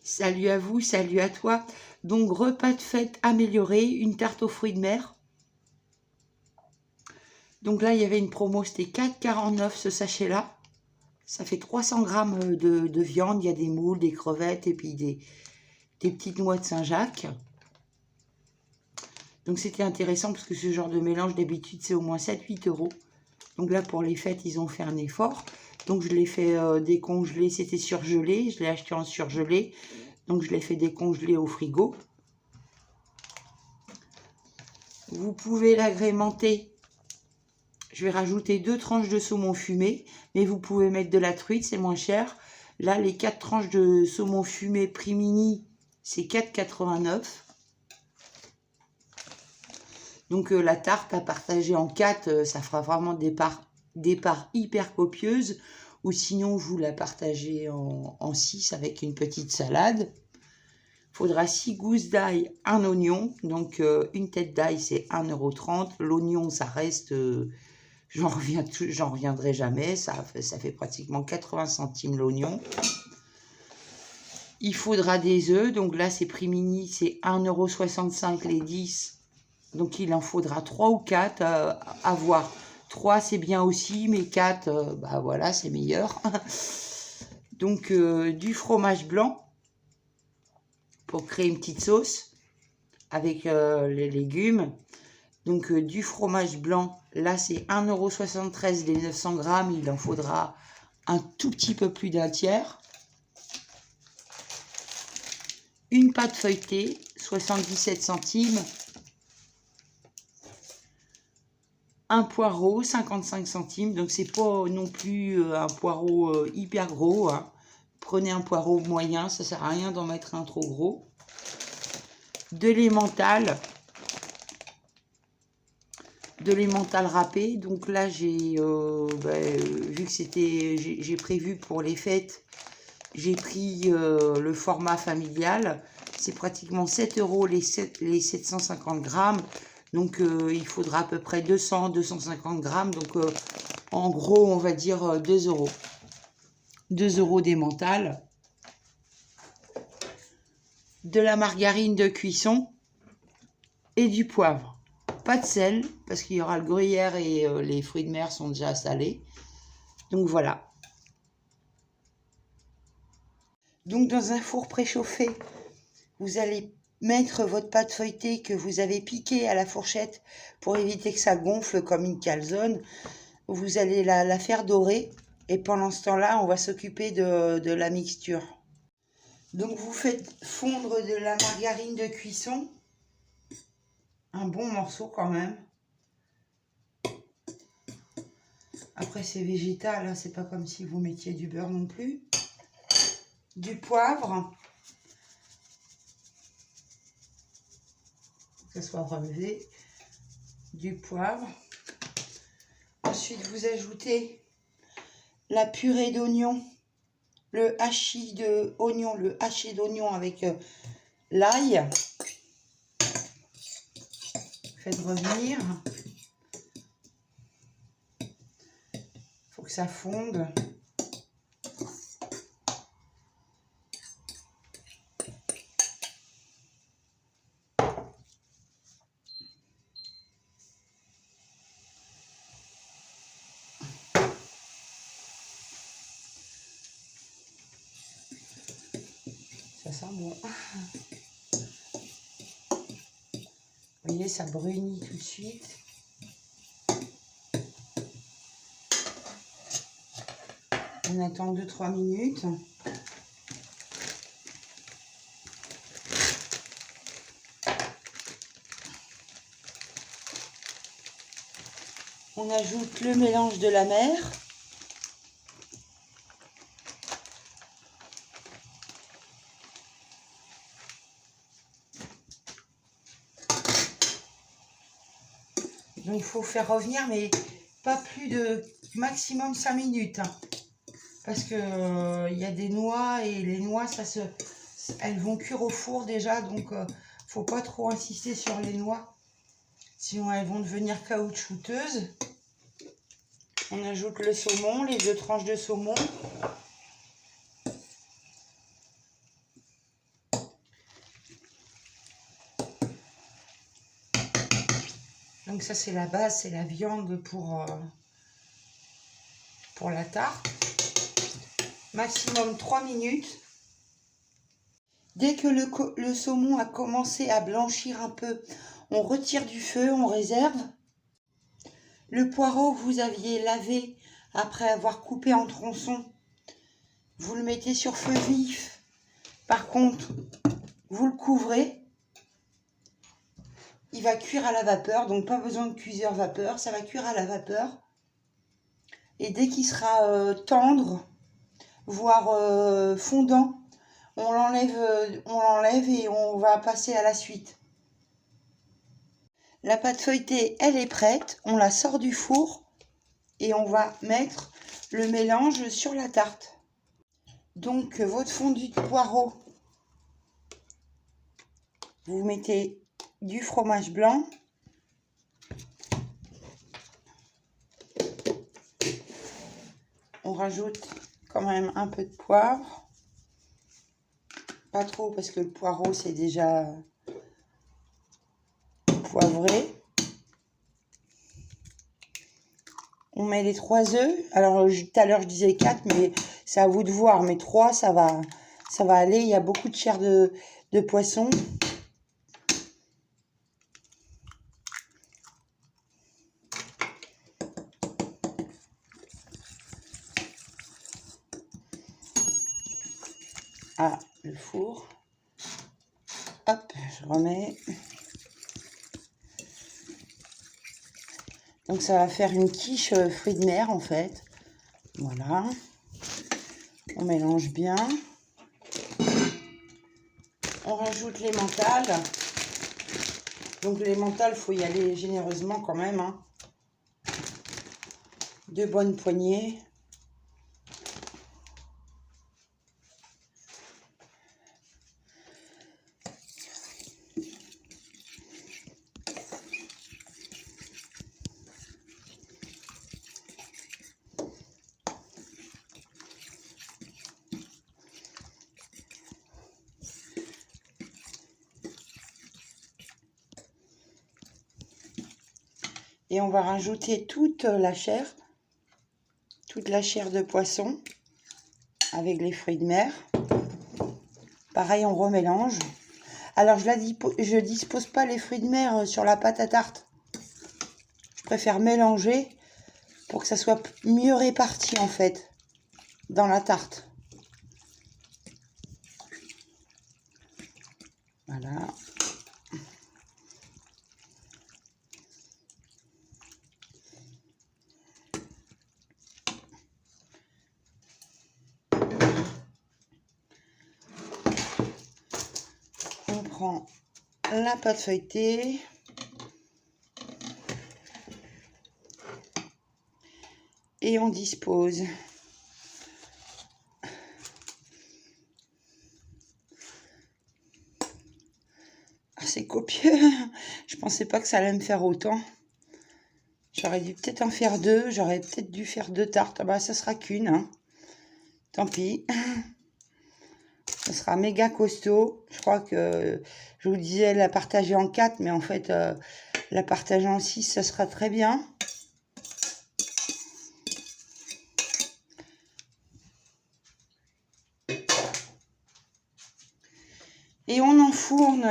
Salut à vous, salut à toi. Donc, repas de fête amélioré, une tarte aux fruits de mer. Donc là, il y avait une promo, c'était 4,49 ce sachet-là. Ça fait 300 grammes de viande, il y a des moules, des crevettes et puis des petites noix de Saint-Jacques. Donc c'était intéressant parce que ce genre de mélange d'habitude, c'est au moins 7-8 euros. Donc là, pour les fêtes, ils ont fait un effort. Donc je l'ai fait décongeler, c'était surgelé, je l'ai acheté en surgelé. Donc je l'ai fait décongeler au frigo. Vous pouvez l'agrémenter. Je vais rajouter 2 tranches de saumon fumé, mais vous pouvez mettre de la truite, c'est moins cher. Là, les 4 tranches de saumon fumé prix mini, c'est 4,89. Donc la tarte à partager en 4, ça fera vraiment des parts hyper copieuses. Ou sinon, vous la partagez en 6 avec une petite salade. Il faudra 6 gousses d'ail, un oignon. Donc une tête d'ail, c'est 1,30 €. L'oignon, ça reste... j'en reviendrai jamais. Ça fait pratiquement 80 centimes l'oignon. Il faudra des œufs. Donc là, c'est prix mini, c'est 1,65 € les 10. Donc il en faudra 3 ou 4 à voir. 3 c'est bien aussi, mais 4, bah voilà, c'est meilleur. Donc du fromage blanc pour créer une petite sauce avec les légumes. Donc du fromage blanc, là c'est 1,73 € les 900 grammes. Il en faudra un tout petit peu plus d'un tiers. Une pâte feuilletée, 77 centimes. Un poireau, 55 centimes, donc c'est pas non plus un poireau hyper gros. Hein. Prenez un poireau moyen, ça sert à rien d'en mettre un trop gros. De l'emmental. De l'emmental râpé. Donc là, j'ai vu que j'ai prévu pour les fêtes, j'ai pris le format familial. C'est pratiquement 7 € les 750 grammes. Donc, il faudra à peu près 200-250 grammes. Donc, en gros, on va dire 2 €. 2 € d'emmental. De la margarine de cuisson et du poivre. Pas de sel, parce qu'il y aura le gruyère et les fruits de mer sont déjà salés. Donc, voilà. Donc, dans un four préchauffé, vous allez mettre votre pâte feuilletée que vous avez piquée à la fourchette pour éviter que ça gonfle comme une calzone. Vous allez la faire dorer et pendant ce temps-là, on va s'occuper de la mixture. Donc vous faites fondre de la margarine de cuisson, un bon morceau quand même. Après c'est végétal, hein, c'est pas comme si vous mettiez du beurre non plus. Du poivre. Que ça soit relevé, du poivre. Ensuite, vous ajoutez la purée d'oignon, le hachis d'oignon avec l'ail. Faites revenir. Il faut que ça fonde. Ça sent bon. Vous voyez, ça brunit tout de suite. On attend 2-3 minutes. On ajoute le mélange de la mer. Donc il faut faire revenir, mais pas plus de maximum 5 minutes. Hein. Parce que y a des noix et les noix, elles vont cuire au four déjà. Donc faut pas trop insister sur les noix. Sinon elles vont devenir caoutchouteuses. On ajoute le saumon, les 2 tranches de saumon. Donc ça c'est la base, c'est la viande pour la tarte. Maximum 3 minutes. Dès que le saumon a commencé à blanchir un peu, on retire du feu, on réserve. Le poireau que vous aviez lavé après avoir coupé en tronçons, vous le mettez sur feu vif. Par contre, vous le couvrez. Il va cuire à la vapeur, donc pas besoin de cuiseur vapeur, ça va cuire à la vapeur. Et dès qu'il sera tendre, voire fondant, on l'enlève et on va passer à la suite. La pâte feuilletée, elle est prête, on la sort du four et on va mettre le mélange sur la tarte. Donc votre fondu de poireau, vous mettez du fromage blanc, on rajoute quand même un peu de poivre, pas trop parce que le poireau c'est déjà poivré. On met les 3 œufs. Alors tout à l'heure je disais 4, mais c'est à vous de voir, mais 3 ça va aller. Il y a beaucoup de chair de poisson. Ah, le four. Hop, je remets. Donc ça va faire une quiche fruits de mer en fait. Voilà. On mélange bien. On rajoute l'emmental. Donc l'emmental, il faut y aller généreusement quand même. Hein. 2 bonnes poignées. Et on va rajouter toute la chair de poisson avec les fruits de mer. Pareil, on remélange. Alors, je dispose pas les fruits de mer sur la pâte à tarte. Je préfère mélanger pour que ça soit mieux réparti en fait dans la tarte. Voilà. On prend la pâte feuilletée. Et on dispose. Ah, c'est copieux. Je pensais pas que ça allait me faire autant. J'aurais dû peut-être en faire 2. J'aurais peut-être dû faire 2 tartes. Ah bah ça sera qu'une. Hein. Tant pis. Ça sera méga costaud. Je crois que je vous disais la partager en 4, mais en fait la partager en 6, ça sera très bien. Et on enfourne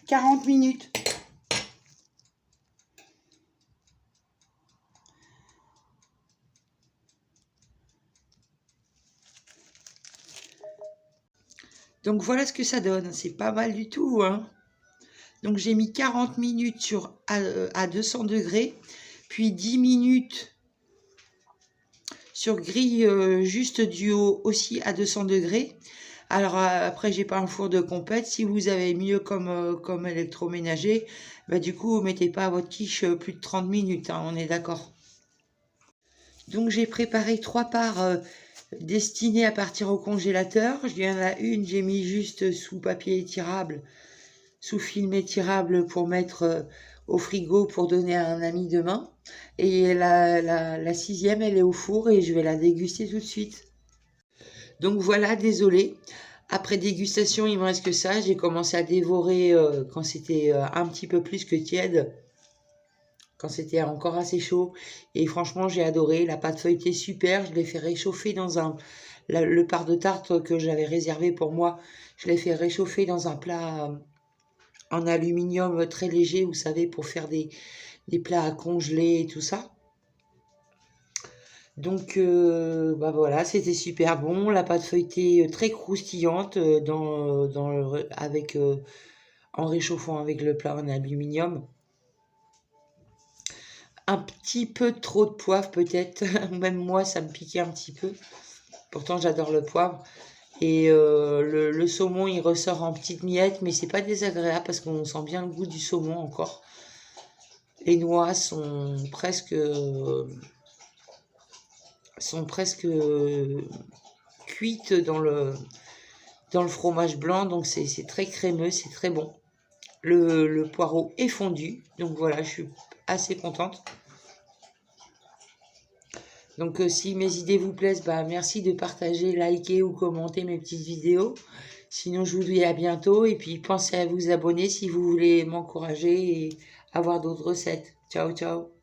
40 minutes. Donc voilà ce que ça donne. C'est pas mal du tout. Hein. Donc j'ai mis 40 minutes à 200 degrés. Puis 10 minutes sur grille juste du haut aussi à 200 degrés. Alors après, j'ai pas un four de compète. Si vous avez mieux comme électroménager, bah, du coup, vous mettez pas à votre quiche plus de 30 minutes. Hein, on est d'accord. Donc j'ai préparé 3 parts destinées à partir au congélateur. Il y en a une, j'ai mis juste sous papier étirable, sous film étirable pour mettre au frigo pour donner à un ami demain. Et la 6e, elle est au four et je vais la déguster tout de suite. Donc voilà, désolé. Après dégustation, il me reste que ça. J'ai commencé à dévorer quand c'était un petit peu plus que tiède. quand c'était encore assez chaud. Et franchement, j'ai adoré. La pâte feuilletée, super. Je l'ai fait réchauffer dans le part de tarte que j'avais réservé pour moi. Je l'ai fait réchauffer dans un plat en aluminium très léger, vous savez, pour faire des plats à congeler et tout ça. Donc, bah voilà, c'était super bon. La pâte feuilletée très croustillante en réchauffant avec le plat en aluminium. Un petit peu trop de poivre peut-être. Même moi, ça me piquait un petit peu. Pourtant, j'adore le poivre. Et le saumon, il ressort en petites miettes, mais c'est pas désagréable parce qu'on sent bien le goût du saumon encore. Les noix sont presque cuites dans le fromage blanc, donc c'est très crémeux, c'est très bon. Le poireau est fondu, donc voilà, je suis assez contente. Donc si mes idées vous plaisent, bah, merci de partager, liker ou commenter mes petites vidéos. Sinon, je vous dis à bientôt et puis pensez à vous abonner si vous voulez m'encourager et avoir d'autres recettes. Ciao, ciao.